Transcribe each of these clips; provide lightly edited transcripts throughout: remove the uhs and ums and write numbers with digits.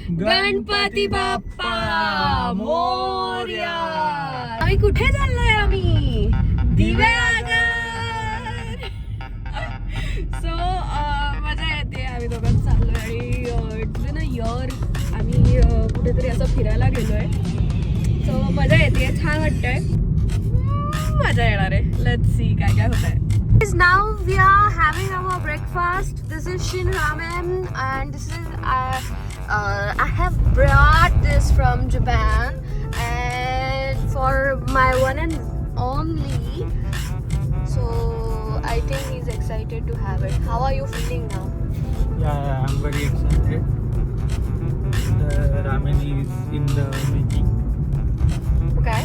गणपती बाप्पा मोरया. आम्ही कुठे चाललोय? आम्ही दिवेआगर. सो मजा येते. आम्ही दोघं चाललोय आणि इट्स बीन अ इयर आम्ही कुठेतरी असं फिरायला गेलोय. सो मजा येते, छान वाटतंय, मजा येणार आहे. लेट्स सी काय काय होत आहे. Now we are having our breakfast. This is Shin Ramen and this is I have brought this from Japan and for my one and only. So I think he's excited to have it. How are you feeling now? Yeah, I'm very excited. The ramen is in the making. Okay.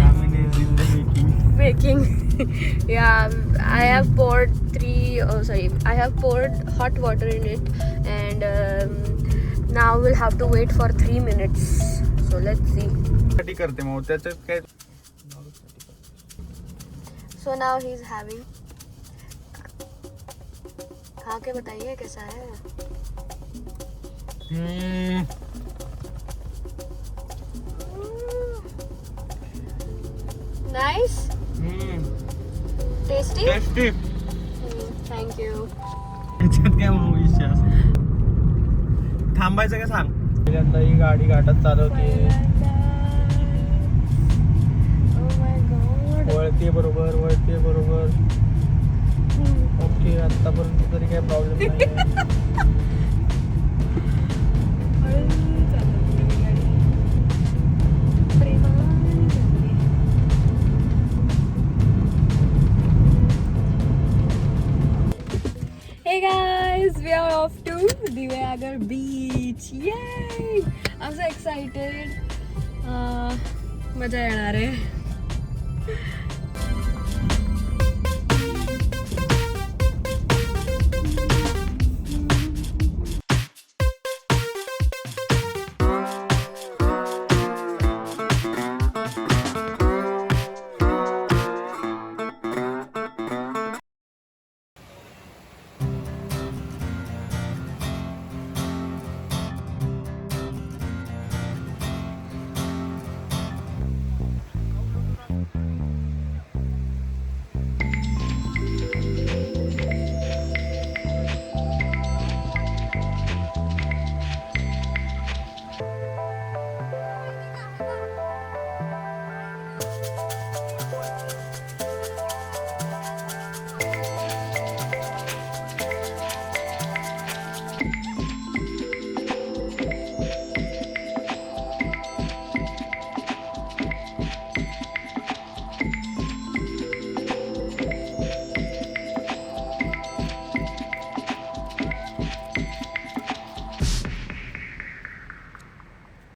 Ramen is in the making. Baking. Yeah, I have poured I have poured hot water in it and now we'll have to wait for 3 minutes. So let's see. साठी करते मग त्याच्यात काय. So now he's having. खा के बताइए कैसा है. Nice. Tasty. Tasty. Thank you. त्याच्यात काय मग विश्वास. थांबायचं का सांग. पहिल्यांदा ही गाडी घाटात चालवते. Oh my god. वळते बरोबर. ओके, आतापर्यंत तरी काय प्रॉब्लेम नाही. Hey guys, we are off to Diveagar beach. Yay! I'm so excited. मजा येणार आहे.